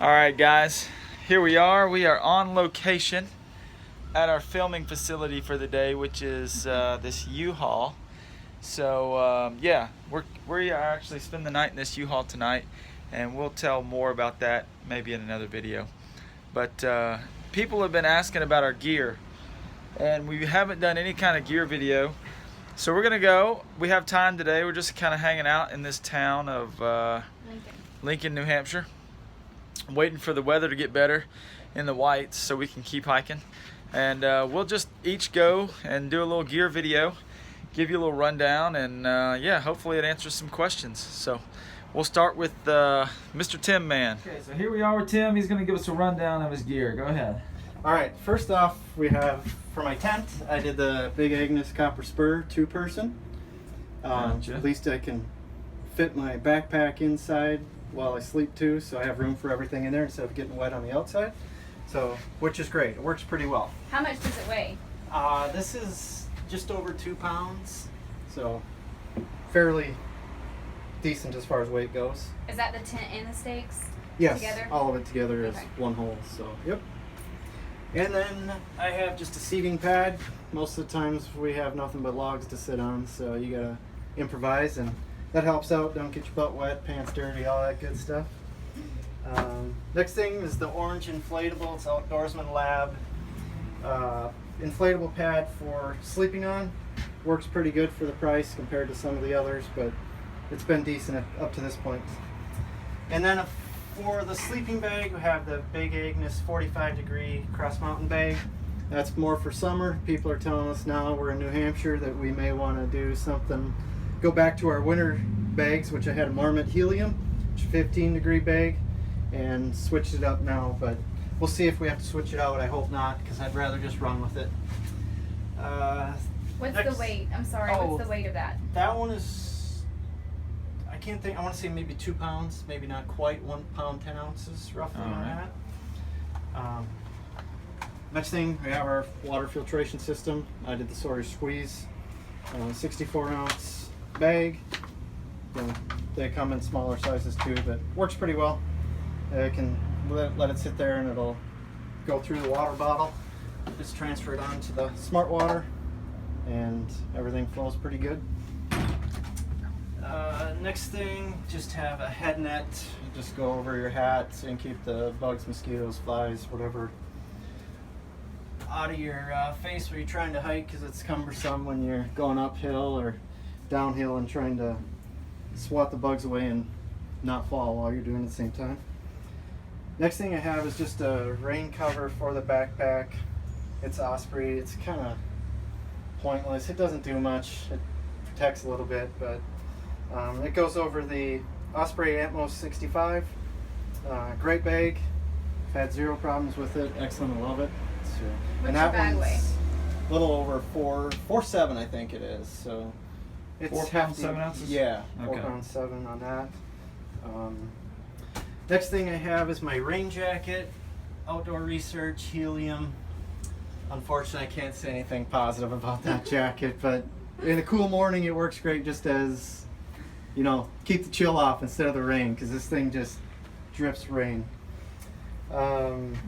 All right, guys, here we are. We are on location at our filming facility for the day, which is this U-Haul. So yeah, we are actually spending the night in this U-Haul tonight, and we'll tell more about that maybe in another video. But people have been asking about our gear, and we haven't done any kind of gear video. So we're gonna go. We have time today. We're just kind of hanging out in this town of Lincoln, New Hampshire, waiting for the weather to get better in the whites so we can keep hiking. And we'll just each go and do a little gear video, give you a little rundown, and yeah, hopefully it answers some questions. So we'll start with Mr. Tim Man. Okay, so here we are with Tim. He's going to give us a rundown of his gear. Go ahead. All right, first off, we have, for my tent, I did the Big Agnes Copper Spur 2-person. Gotcha. At least I can fit my backpack inside while I sleep too, so I have room for everything in there instead of getting wet on the outside. So, which is great. It works pretty well. How much does it weigh? This is just over 2 pounds, so fairly decent as far as weight goes. Is that the tent and the stakes? Yes, Together? all of it together is Okay. one whole, so yep. And then I have just a seating pad. Most of the times we have nothing but logs to sit on, so you gotta improvise, and that helps out. Don't get your butt wet, pants dirty, all that good stuff. Next thing is the orange inflatable. It's Outdoorsman Lab. Inflatable pad for sleeping on. Works pretty good for the price compared to some of the others, but it's been decent up to this point. And then for the sleeping bag, we have the Big Agnes 45-degree cross mountain bag. That's more for summer. People are telling us now we're in New Hampshire that we may want to do something, go back to our winter bags, which I had a Marmot Helium, which is a 15-degree bag, and switched it up now, but we'll see if we have to switch it out. I hope not, because I'd rather just run with it. What's Next- the weight? I'm sorry, what's the weight of that? That one is, I can't think, I want to say maybe 2 pounds, maybe not quite 1 pound 10 ounces roughly on Alright. that. Next thing, we have our water filtration system. I did the Sawyer Squeeze 64 ounce bag. You know, they come in smaller sizes too, but works pretty well. I can let it sit there and it'll go through the water bottle. Just transfer it onto the Smart Water, and everything flows pretty good. Next thing, just have a head net. You just go over your hat and keep the bugs, mosquitoes, flies, whatever out of your face when you're trying to hike, because it's cumbersome when you're going uphill or downhill and trying to swat the bugs away and not fall while you're doing it at the same time. Next thing I have is just a rain cover for the backpack. It's Osprey. It's kind of pointless. It doesn't do much. It protects a little bit, but it goes over the Osprey Atmos 65. Great bag. I've had zero problems with it. Excellent. I love it. So, What's your bag weigh? a little over 4.7, I think it is. So it's 4 pounds, 7 ounces? Yeah, 4 Okay. pounds 7 on that. Next thing I have is my rain jacket, Outdoor Research Helium. Unfortunately, I can't say anything positive about that jacket, but in a cool morning, it works great just as, you know, keep the chill off instead of the rain, because this thing just drips rain.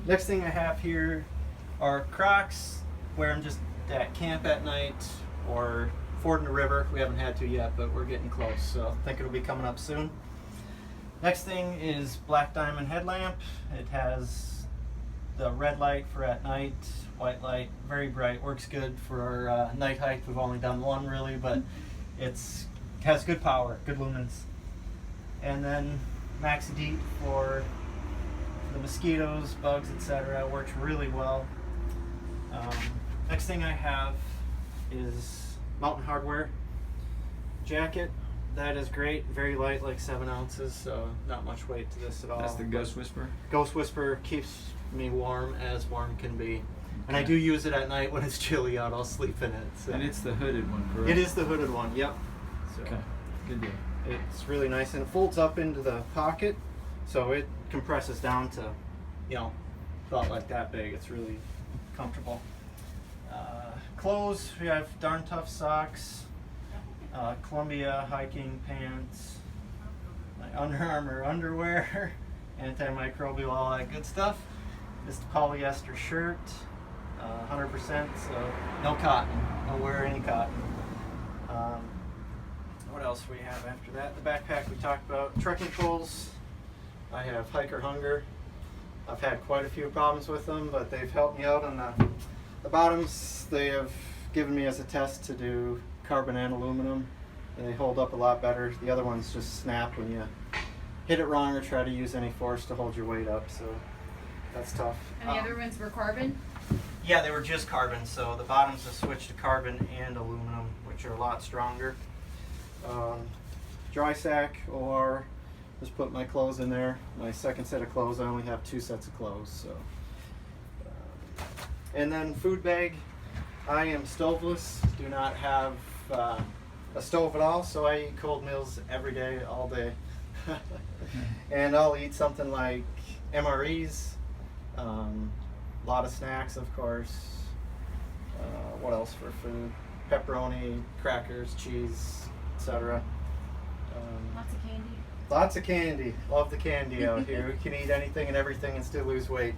Next thing I have here are Crocs. Wear them just at camp at night or fording the river. We haven't had to yet, but we're getting close, so I think it'll be coming up soon. Next thing is Black Diamond headlamp. It has the red light for at night, white light, very bright, works good for our night hike. We've only done one really, but has good power, good lumens. And then Max Deep for the mosquitoes, bugs, etc. Works really well. Next thing I have is Mountain Hardwear jacket. That is great, very light, like 7 ounces, so not much weight to this at all. That's the Ghost Whisperer. Ghost Whisperer keeps me warm as warm can be. And I Okay. do use it at night when it's chilly out. I'll sleep in it. So. And it's the hooded one, correct? It is the hooded one, yep. So Okay, good deal. it's really nice, and it folds up into the pocket, so it compresses down to, you know, about like that big. It's really comfortable. Clothes, we have Darn Tough socks, Columbia hiking pants, my Under Armour underwear, antimicrobial, all that good stuff. This polyester shirt, 100%, so no cotton. Don't wear any cotton. What else we have after that? The backpack we talked about. Trekking poles. I have Hiker Hunger. I've had quite a few problems with them, but they've helped me out on the bottoms. They have given me as a test to do carbon and aluminum. They hold up a lot better. The other ones just snap when you hit it wrong or try to use any force to hold your weight up, so that's tough. And the other ones were carbon? Yeah, they were just carbon, so the bottoms have switched to carbon and aluminum, which are a lot stronger. Dry sack, or just put my clothes in there. My second set of clothes, I only have 2 sets of clothes, so. And then food bag. I am stoveless, do not have a stove at all, so I eat cold meals every day, all day. And I'll eat something like MREs, a lot of snacks, of course. What else for food? Pepperoni, crackers, cheese, etc. Lots of candy. Lots of candy. Love the candy out here. We can eat anything and everything and still lose weight.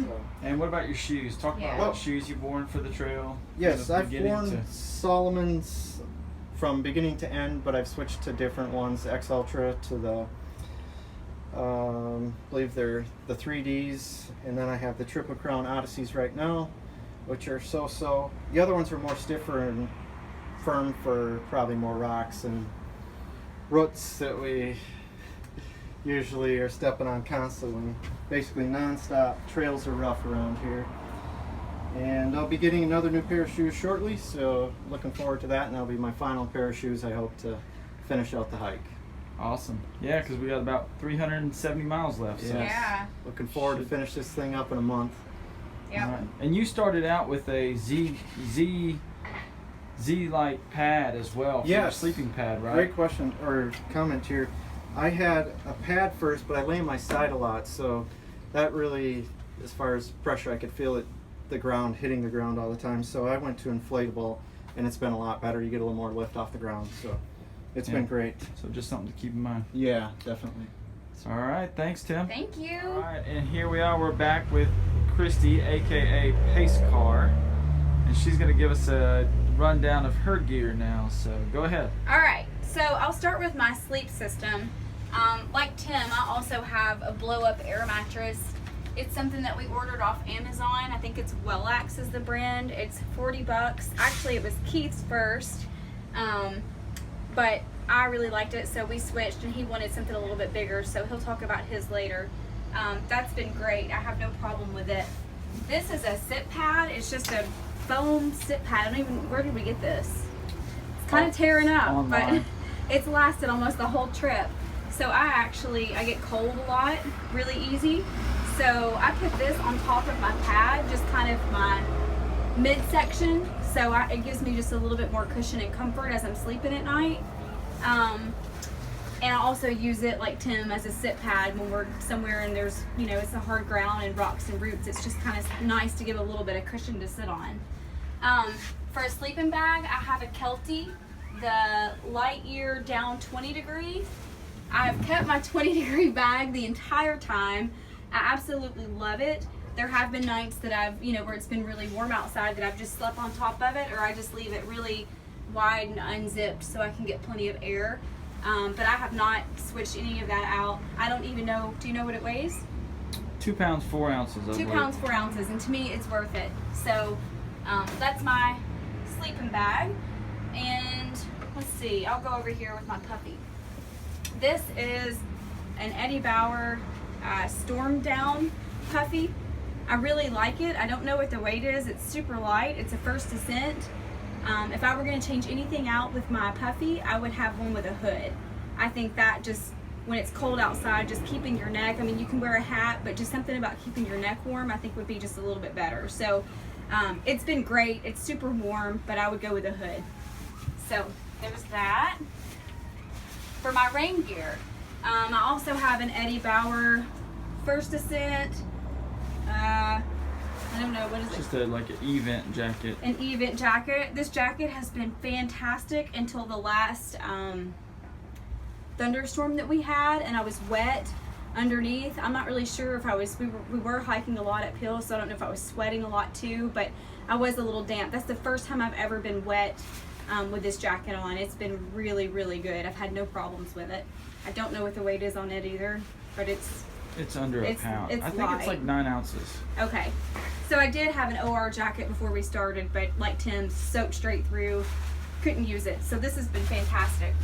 So. And what about your shoes? Talk Yeah. about what shoes you've worn for the trail. Yes, from the I've beginning worn to- Solomon's from beginning to end, but I've switched to different ones. X Ultra to the, I believe they're the 3Ds, and then I have the Triple Crown Odysseys right now, which are so-so. The other ones are more stiffer and firm for probably more rocks and roots that we usually are stepping on constantly. Basically non-stop. Trails are rough around here. And I'll be getting another new pair of shoes shortly, so looking forward to that, and that'll be my final pair of shoes I hope to finish out the hike. Awesome. Yeah, because we got about 370 miles left. So. Yes. Yeah. Looking forward to finish this thing up in a month. Yep. All right. And you started out with a Z-like pad as well for your Yes. sleeping pad, right? Great question or comment here. I had a pad first, but I lay on my side a lot, so that really, as far as pressure, I could feel it, the ground, hitting the ground all the time. So I went to inflatable, and it's been a lot better. You get a little more lift off the ground, so it's Yeah. been great. So just something to keep in mind. Yeah, definitely. All right. Thanks, Tim. Thank you. All right, and here we are. We're back with Christy, aka Pace Car, and she's going to give us a rundown of her gear now. So go ahead. All right, so I'll start with my sleep system. Like Tim, I also have a blow-up air mattress. It's something that we ordered off Amazon. I think it's Wellax is the brand. It's $40. Actually, it was Keith's first, but I really liked it, so we switched, and he wanted something a little bit bigger, so he'll talk about his later. That's been great. I have no problem with it. This is a sit pad. It's just a foam sit pad. I don't even, where did we get this? It's kind of tearing up, Online. but it's lasted almost the whole trip. So I get cold a lot, really easy. So I put this on top of my pad, just kind of my midsection. So it gives me just a little bit more cushion and comfort as I'm sleeping at night. And I also use it, like Tim, as a sit pad when we're somewhere and there's, it's a hard ground and rocks and roots. It's just kind of nice to give a little bit of cushion to sit on. For a sleeping bag, I have a Kelty, the Lightyear Down 20 degree. I've kept my 20-degree bag the entire time. I absolutely love it. There have been nights that I've, where it's been really warm outside that I've just slept on top of it, or I just leave it really wide and unzipped so I can get plenty of air. But I have not switched any of that out. I don't even know, do you know what it weighs? 2 pounds 4 ounces. I 2 believe. pounds 4 ounces, and to me it's worth it. So that's my sleeping bag. And let's see, I'll go over here with my puppy. This is an Eddie Bauer Storm Down puffy. I really like it. I don't know what the weight is. It's super light. It's a first descent. If I were going to change anything out with my puffy, I would have one with a hood. I think that just, when it's cold outside, just keeping your neck, you can wear a hat, but just something about keeping your neck warm, I think would be just a little bit better. So it's been great. It's super warm, but I would go with a hood. So there's that. For my rain gear, I also have an Eddie Bauer First Descent. I don't know, what is it? Just like an event jacket. An event jacket. This jacket has been fantastic until the last thunderstorm that we had, and I was wet. underneath. I'm not really sure if we were hiking a lot uphill, so I don't know if I was sweating a lot too, but I was a little damp. That's the first time I've ever been wet with this jacket on. It's been really, really good. I've had no problems with it. I don't know what the weight is on it either, but it's under a pound. I think it's like 9 ounces. Okay. So I did have an OR jacket before we started, but like Tim, soaked straight through. Couldn't use it. So this has been fantastic.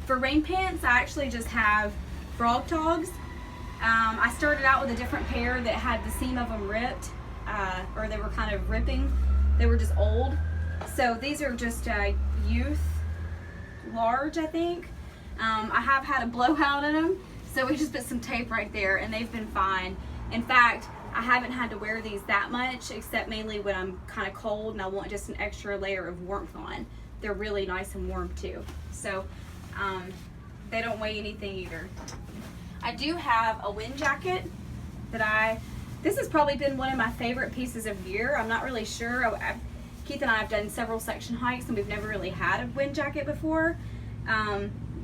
For rain pants, I actually just have Frog Togs. I started out with a different pair that had the seam of them ripped, or they were kind of ripping. They were just old. So these are just youth large, I think. I have had a blowout in them, so we just put some tape right there, and they've been fine. In fact, I haven't had to wear these that much, except mainly when I'm kind of cold and I want just an extra layer of warmth on. They're really nice and warm too. So they don't weigh anything either. I do have a wind jacket that this has probably been one of my favorite pieces of gear. I'm not really sure. Keith and I have done several section hikes and we've never really had a wind jacket before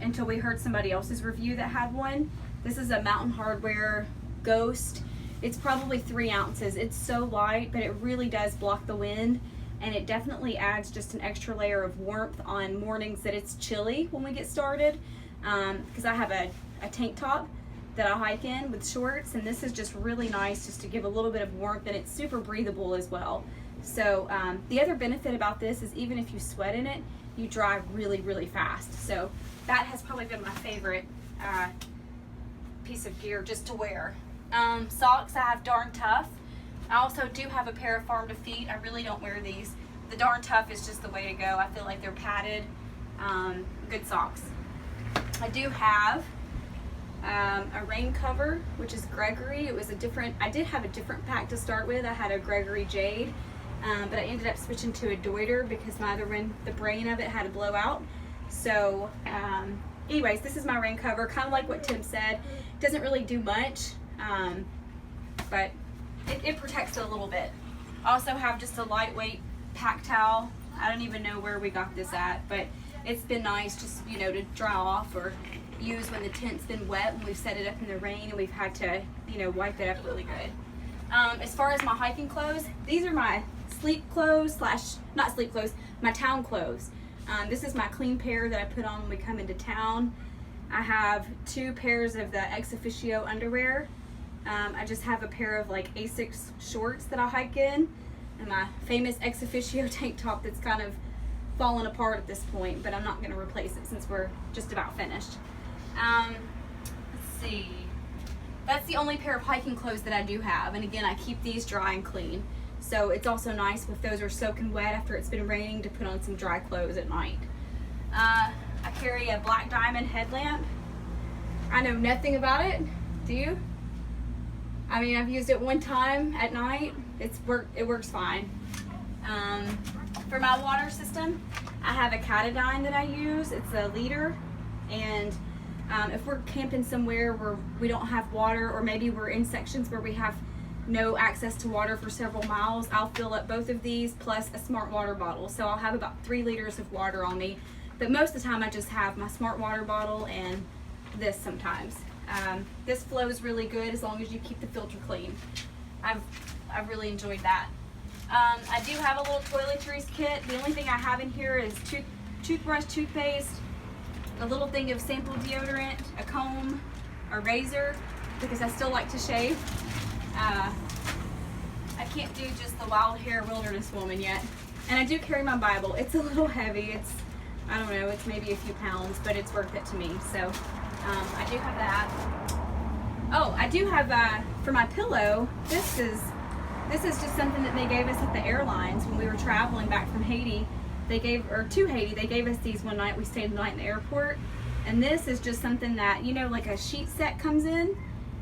until we heard somebody else's review that had one. This is a Mountain Hardwear Ghost. It's probably 3 ounces. It's so light, but it really does block the wind, and it definitely adds just an extra layer of warmth on mornings that it's chilly when we get started, because I have a tank top that I hike in with shorts, and this is just really nice just to give a little bit of warmth, and it's super breathable as well. So the other benefit about this is even if you sweat in it, you dry really, really fast. So that has probably been my favorite piece of gear just to wear. Socks, I have Darn Tough. I also do have a pair of Farm to Feet. I really don't wear these. The Darn Tough is just the way to go. I feel like they're padded, good socks. I do have a rain cover, which is Gregory. It was I did have a different pack to start with. I had a Gregory Jade, but I ended up switching to a Deuter because my other one, the brain of it had a blowout. So anyways, this is my rain cover, kind of like what Tim said. Doesn't really do much, but it protects it a little bit. I also have just a lightweight pack towel. I don't even know where we got this at, but it's been nice just, to dry off or use when the tent's been wet when we've set it up in the rain and we've had to, wipe it up really good. As far as my hiking clothes, these are my sleep clothes not sleep clothes, my town clothes. This is my clean pair that I put on when we come into town. I have 2 pairs of the Ex Officio underwear. I just have a pair of like Asics shorts that I hike in, and my famous Ex Officio tank top that's kind of fallen apart at this point, but I'm not going to replace it since we're just about finished. Let's see. That's the only pair of hiking clothes that I do have, and again, I keep these dry and clean. So it's also nice if those are soaking wet after it's been raining to put on some dry clothes at night. I carry a Black Diamond headlamp. I know nothing about it. Do you? I mean, I've used it one time at night. It works fine. For my water system, I have a Katadyn that I use. It's a liter, and if we're camping somewhere where we don't have water, or maybe we're in sections where we have no access to water for several miles, I'll fill up both of these plus a Smart Water bottle. So I'll have about 3 liters of water on me, but most of the time I just have my Smart Water bottle and this sometimes. This flows really good as long as you keep the filter clean. I've really enjoyed that. I do have a little toiletries kit. The only thing I have in here is toothbrush, toothpaste, a little thing of sample deodorant, a comb, a razor, because I still like to shave. I can't do just the wild hair wilderness woman yet. And I do carry my Bible. It's a little heavy. I don't know, it's maybe a few pounds, but it's worth it to me. So I do have that. Oh, I do have, for my pillow, this is just something that they gave us at the airlines when we were traveling back from Haiti. They gave us these one night. We stayed the night in the airport. And this is just something that, like a sheet set comes in.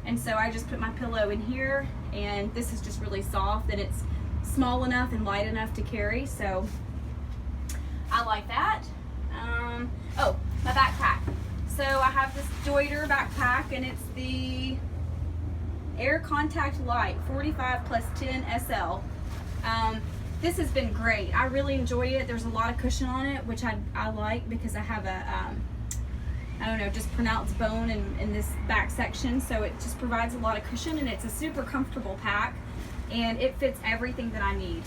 And so I just put my pillow in here, and this is just really soft, and it's small enough and light enough to carry. So I like that. Oh, my backpack. So I have this Deuter backpack, and it's the Air Contact Light 45 plus 10 SL. This has been great. I really enjoy it. There's a lot of cushion on it, which I like because I have a I don't know, just pronounced bone in this back section. So it just provides a lot of cushion, and it's a super comfortable pack, and it fits everything that I need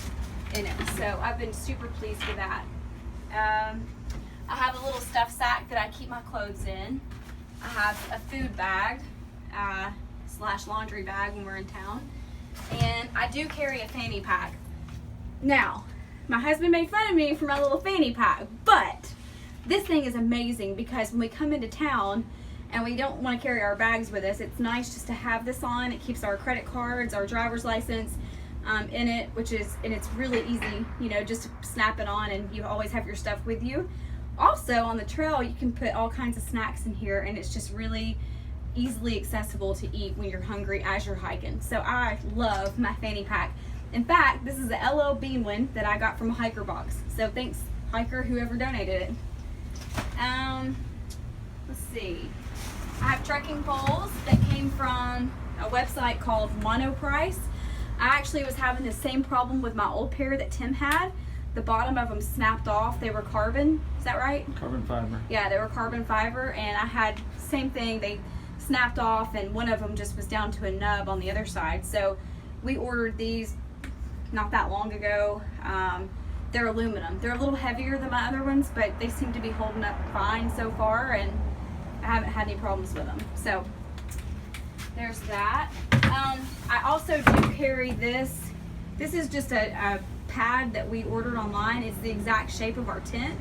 in it. So I've been super pleased with that. I have a little stuff sack that I keep my clothes in. I have a food bag / laundry bag when we're in town. And I do carry a fanny pack. Now, my husband made fun of me for my little fanny pack, but this thing is amazing because when we come into town and we don't want to carry our bags with us, it's nice just to have this on. It keeps our credit cards, our driver's license in it, and it's really easy, you know, just to snap it on and you always have your stuff with you. Also, on the trail, you can put all kinds of snacks in here, and it's just really easily accessible to eat when you're hungry as you're hiking. So I love my fanny pack. In fact, this is a LL Bean one that I got from a hiker box. So thanks, hiker, whoever donated it. Let's see. I have trekking poles that came from a website called Monoprice. I actually was having the same problem with my old pair that Tim had. The bottom of them snapped off. They were carbon. Is that right? Carbon fiber. Yeah, they were carbon fiber, and I had same thing. They snapped off, and one of them just was down to a nub on the other side. So we ordered these not that long ago. They're aluminum. They're a little heavier than my other ones, but they seem to be holding up fine so far, and I haven't had any problems with them. So there's that. I also do carry this. This is just a pad that we ordered online. It's the exact shape of our tent.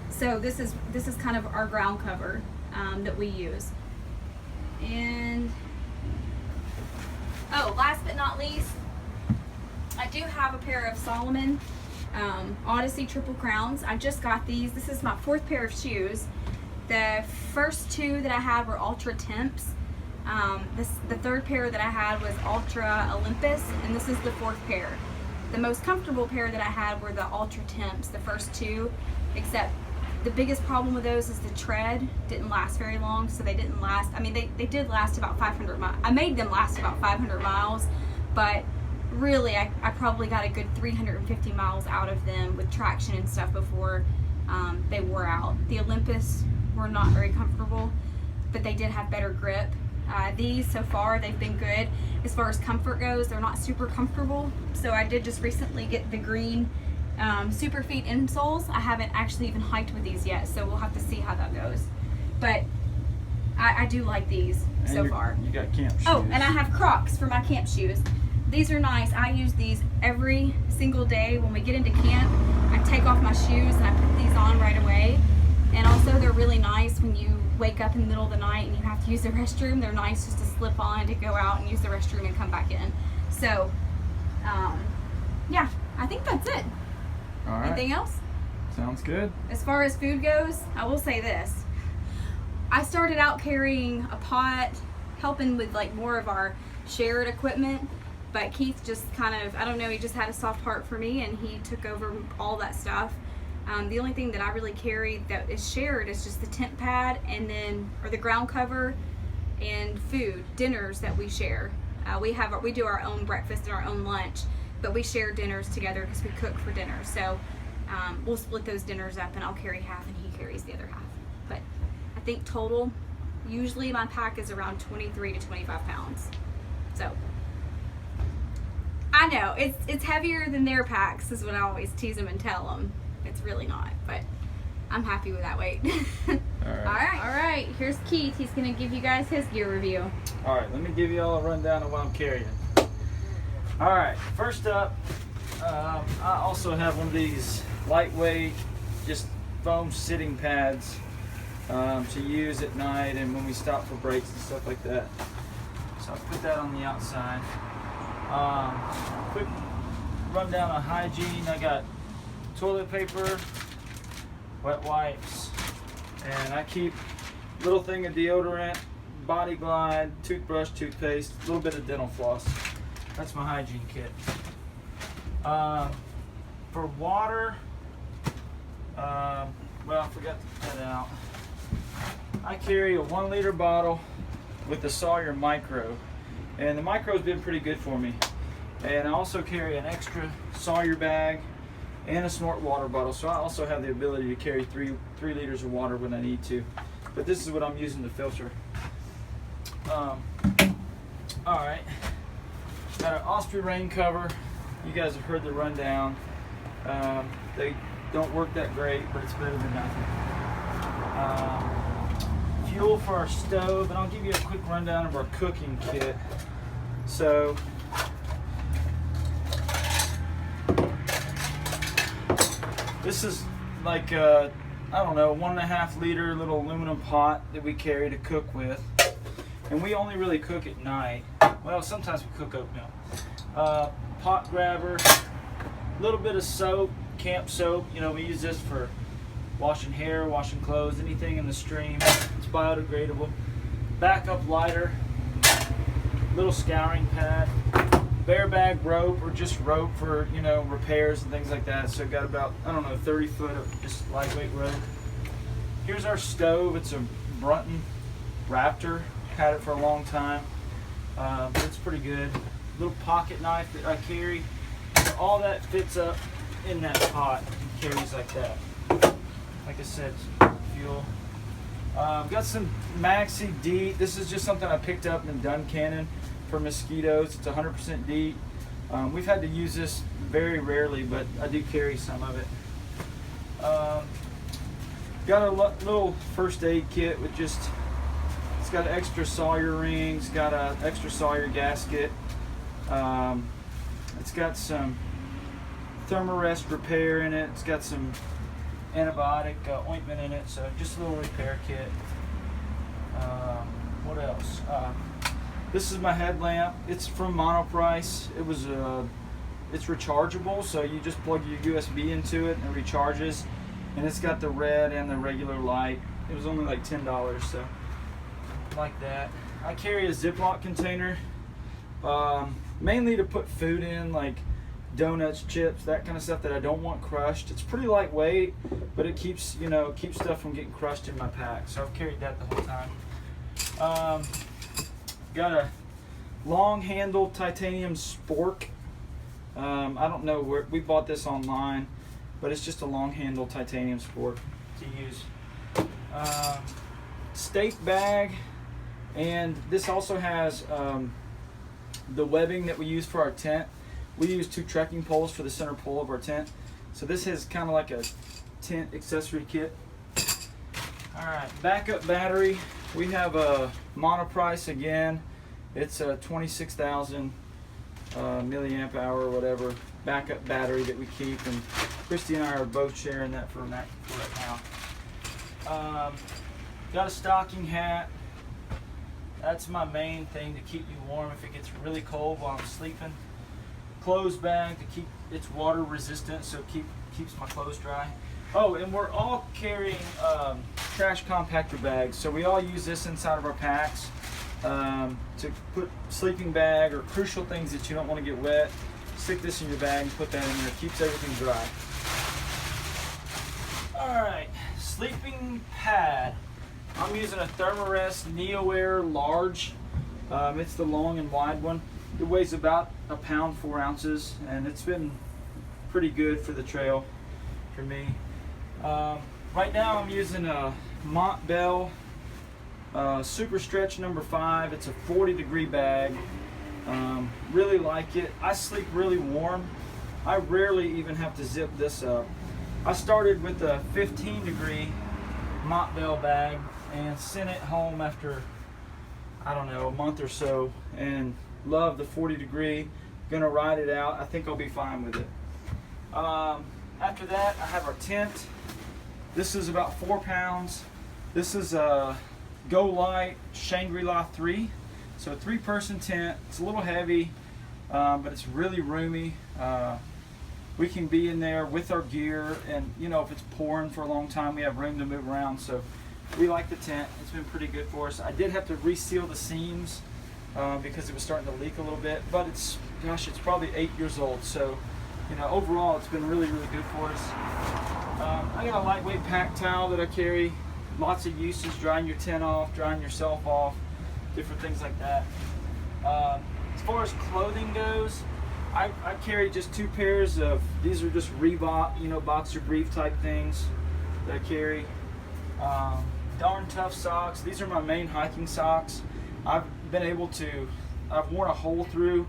So this is kind of our ground cover that we use. And last but not least, I do have a pair of Salomon Odyssey Triple Crowns. I just got these. This is my 4th pair of shoes. The first 2 that I had were Ultra Temps. The 3rd pair that I had was Ultra Olympus, and this is the 4th pair. The most comfortable pair that I had were the Ultra Temps, the first 2, except the biggest problem with those is the tread didn't last very long, so they didn't last. I mean, they did last about 500 miles. I made them last about 500 miles, but really I probably got a good 350 miles out of them with traction and stuff before they wore out. The Olympus were not very comfortable, but they did have better grip. These so far, they've been good. As far as comfort goes, they're not super comfortable. So I did just recently get the green Superfeet insoles. I haven't actually even hiked with these yet, so we'll have to see how that goes. But I do like these so far. You got camp shoes. Oh, and I have Crocs for my camp shoes. These are nice. I use these every single day when we get into camp. I take off my shoes and I put these on right away. And also they're really nice when you wake up in the middle of the night and you have to use the restroom. They're nice just to slip on to go out and use the restroom and come back in. So, yeah, I think that's it. All right. Anything else? Sounds good. As far as food goes, I will say this. I started out carrying a pot, helping with like more of our shared equipment, but Keith just kind of, I don't know, he just had a soft heart for me and he took over all that stuff. The only thing that I really carry that is shared is just the tent pad or the ground cover and food, dinners that we share. We do our own breakfast and our own lunch, but we share dinners together because we cook for dinner. So we'll split those dinners up and I'll carry half and he carries the other half. But I think total, usually my pack is around 23 to 25 pounds. So I know it's heavier than their packs is what I always tease them and tell them. It's really not, but I'm happy with that weight. All right. All right. Here's Keith. He's gonna give you guys his gear review. All right, let me give you all a rundown of what I'm carrying. All right, first up, I also have one of these lightweight, just foam sitting pads to use at night and when we stop for breaks and stuff like that. So I'll put that on the outside. Quick rundown on hygiene. I got toilet paper, wet wipes, and I keep a little thing of deodorant, Body Glide, toothbrush, toothpaste, a little bit of dental floss. That's my hygiene kit. For water, well, I forgot to put that out. I carry a 1 liter bottle with the Sawyer Micro, and the Micro's been pretty good for me. And I also carry an extra Sawyer bag and a Snort water bottle, so I also have the ability to carry 3 liters of water when I need to. but this is what I'm using to filter. All right, got an Osprey rain cover. You guys have heard the rundown. They don't work that great, but it's better than nothing. Fuel for our stove, and I'll give you a quick rundown of our cooking kit. So this is like I don't know, 1.5 liter little aluminum pot that we carry to cook with, and we only really cook at night. Well, sometimes we cook oatmeal. Pot grabber, a little bit of soap, camp soap. You know, we use this for washing hair, washing clothes, anything in the stream. It's biodegradable. Backup lighter, little scouring pad, bare bag rope, or just rope for, you know, repairs and things like that. So got about, I don't know, 30 foot of just lightweight rope. Here's our stove. It's a Brunton Raptor. Had it for a long time. But it's pretty good. Little pocket knife that I carry. So all that fits up in that pot and carries like that. Like I said, fuel. Got some Maxi DEET. This is just something I picked up in Duncannon for mosquitoes. It's 100% DEET. We've had to use this very rarely, but I do carry some of it. Got a little first aid kit with just, it's got an extra Sawyer ring, it's got an extra Sawyer gasket. It's got some Thermarest repair in it. It's got some antibiotic ointment in it, so just a little repair kit. What else? This is my headlamp. It's from Monoprice. It was it's rechargeable, so you just plug your USB into it and it recharges. And it's got the red and the regular light. It was only like $10, so like that. I carry a Ziploc container, mainly to put food in, like donuts, chips, that kind of stuff that I don't want crushed. It's pretty lightweight, but it keeps, you know, keeps stuff from getting crushed in my pack. So I've carried that the whole time. Got a long handle titanium spork. I don't know where we bought this online, but it's just a long handle titanium spork to use. Stake bag, and this also has the webbing that we use for our tent. We use 2 trekking poles for the center pole of our tent. So this is kind of like a tent accessory kit. Alright, backup battery. We have a Monoprice again. It's a 26,000 milliamp hour or whatever backup battery that we keep, and Christy and I are both sharing that for right now. Got a stocking hat. That's my main thing to keep me warm if it gets really cold while I'm sleeping. Clothes bag to keep it's water resistant, so it keeps my clothes dry. Oh, and we're all carrying trash compactor bags, so we all use this inside of our packs to put sleeping bag or crucial things that you don't want to get wet. Stick this in your bag and put that in there. It keeps everything dry. All right, sleeping pad. I'm using a Thermarest NeoAir Large. It's the long and wide one. It weighs about 1 pound 4 ounces, and it's been pretty good for the trail for me. Right now I'm using a Montbell Super Stretch number 5. It's a 40-degree bag. Really like it. I sleep really warm. I rarely even have to zip this up. I started with a 15-degree Montbell bag and sent it home after, I don't know, a month or so, and love the 40-degree. Gonna ride it out. I think I'll be fine with it. After that, I have our tent. This is about 4 pounds. This is a Go Light Shangri-La 3. So a 3-person tent. It's a little heavy, but it's really roomy. We can be in there with our gear, and you know, if it's pouring for a long time, we have room to move around. So we like the tent. It's been pretty good for us. I did have to reseal the seams because it was starting to leak a little bit, but it's, gosh, it's probably 8 years old. So, you know, overall, it's been really, really good for us. I got a lightweight pack towel that I carry. Lots of uses: drying your tent off, drying yourself off, different things like that. As far as clothing goes, I carry just 2 pairs of, these are just Reebok, you know, boxer brief type things that I carry. Darn Tough socks. These are my main hiking socks. I've worn a hole through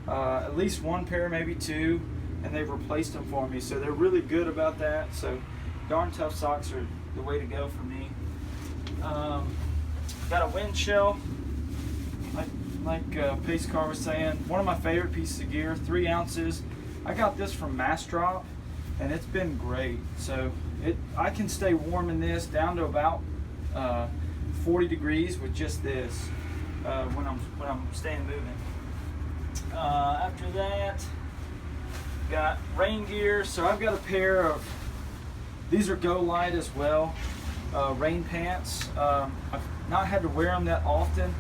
at least one pair, maybe two, and they've replaced them for me. So they're really good about that. So Darn Tough socks are the way to go for me. Got a wind shell, like Pace Car was saying. One of my favorite pieces of gear, 3 ounces. I got this from Massdrop, and it's been great. So I can stay warm in this down to about 40 degrees with just this when I'm staying moving. After that, got rain gear. So I've got a pair of, these are Go Light as well, rain pants. I've not had to wear them that often.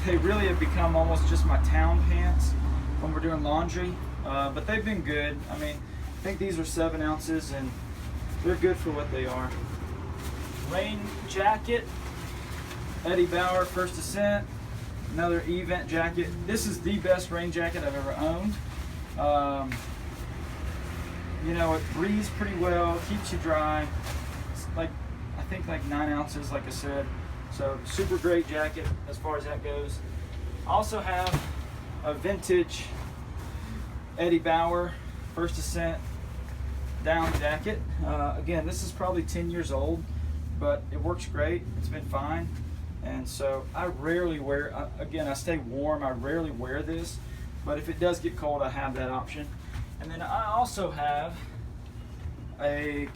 They really have become almost just my town pants when we're doing laundry, but they've been good. I mean, I think these are 7 ounces and they're good for what they are. Rain jacket, Eddie Bauer First Ascent, another event jacket. This is the best rain jacket I've ever owned. You know, it breathes pretty well, keeps you dry. It's like, I think like 9 ounces, like I said. So super great jacket as far as that goes. I also have a vintage Eddie Bauer First Ascent down jacket. Again, this is probably 10 years old, but it works great. It's been fine. And so I rarely wear, again, I stay warm. I rarely wear this, but if it does get cold, I have that option. And then I also have a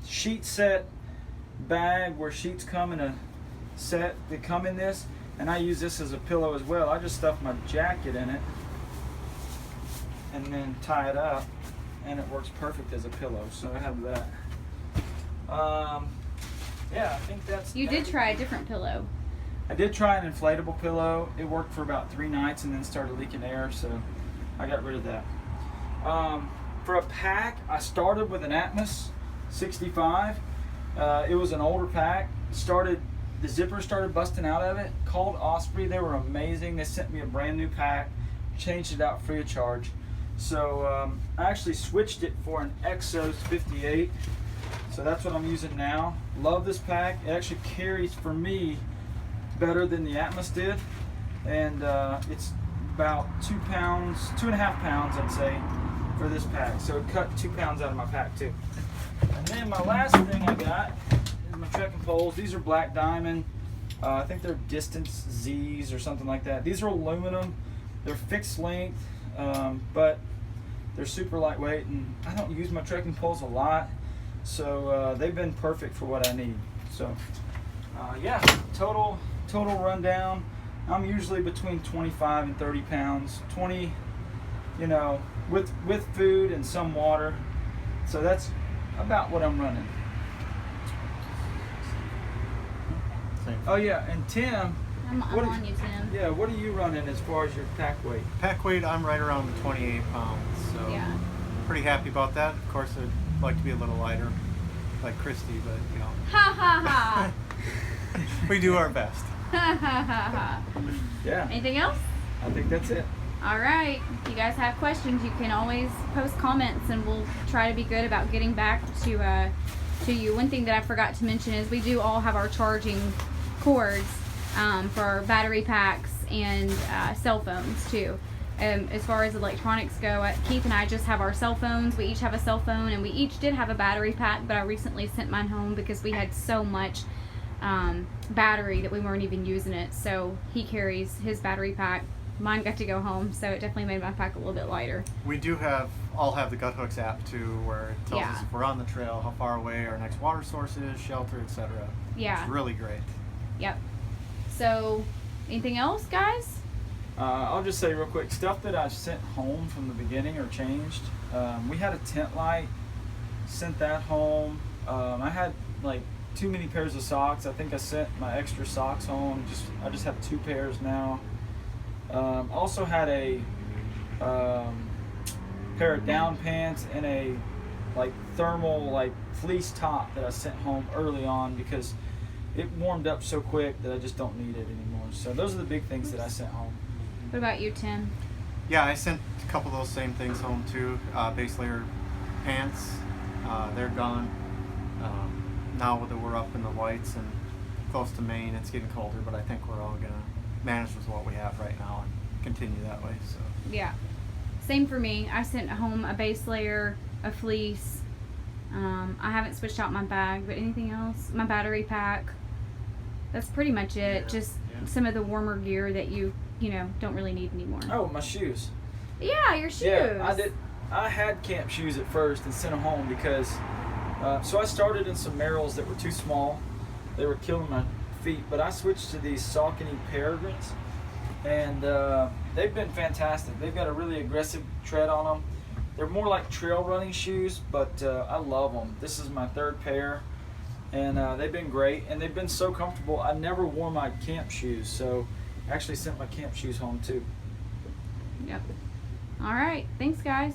sheet set bag where sheets come in a set that come in this, and I use this as a pillow as well. I just stuff my jacket in it and then tie it up, and it works perfect as a pillow. So I have that. Yeah, I think that's. You did try a different pillow. I did try an inflatable pillow. It worked for about 3 nights and then started leaking air, so I got rid of that. For a pack, I started with an Atmos 65. It was an older pack. The zipper started busting out of it. Called Osprey. They were amazing. They sent me a brand new pack, changed it out free of charge. So I actually switched it for an Exos 58. So that's what I'm using now. Love this pack. It actually carries for me better than the Atmos did, and it's about 2 pounds, 2.5 pounds, I'd say, for this pack. So it cut 2 pounds out of my pack too. And then my last thing I got is my trekking poles. These are Black Diamond. I think they're Distance Z's or something like that. These are aluminum. They're fixed length, but they're super lightweight, and I don't use my trekking poles a lot, so they've been perfect for what I need. So yeah, total rundown. I'm usually between 25 and 30 pounds. 20, you know, with food and some water. So that's about what I'm running. Oh yeah, and Tim, I'm on you, Tim. yeah, what are you running as far as your pack weight? Pack weight, I'm right around 28 pounds, so Yeah. pretty happy about that. Of course, I'd like to be a little lighter, like Christy, but you know, Ha ha ha. we do our best. Ha ha ha ha. Yeah, Anything else? I think that's it. All right. If you guys have questions, you can always post comments, and we'll try to be good about getting back to you. One thing that I forgot to mention is we do all have our charging cords for our battery packs and cell phones too. As far as electronics go, Keith and I just have our cell phones. We each have a cell phone, and we each did have a battery pack, but I recently sent mine home because we had so much battery that we weren't even using it. So he carries his battery pack. Mine got to go home, so it definitely made my pack a little bit lighter. We do all have the Guthooks app too, where it tells us if we're on the trail, how far away our next water source is, shelter, etc. Yeah. It's really great. Yep. So, anything else, guys? I'll just say real quick, stuff that I sent home from the beginning or changed. We had a tent light, sent that home. I had like too many pairs of socks. I think I sent my extra socks home. I just have 2 pairs now. Also had a pair of down pants and a like thermal like fleece top that I sent home early on because it warmed up so quick that I just don't need it anymore. So those are the big things that I sent home. What about you, Tim? Yeah, I sent a couple of those same things home too. Base layer pants, they're gone. now that we're up in the whites and close to Maine, it's getting colder, but I think we're all gonna manage with what we have right now and continue that way. So Yeah. Same for me. I sent home a base layer, a fleece. I haven't switched out my bag, but anything else? My battery pack. That's pretty much it. Yeah, Just yeah. some of the warmer gear that you know, don't really need anymore. Oh, my shoes. Yeah, your shoes. Yeah, I did. I had camp shoes at first and sent them home because. So I started in some Merrells that were too small. They were killing my feet, but I switched to these Saucony Peregrines, and they've been fantastic. They've got a really aggressive tread on them. They're more like trail running shoes, but I love them. This is my third pair, and they've been great, and they've been so comfortable. I never wore my camp shoes, so I actually sent my camp shoes home too. Yep. All right. Thanks, guys.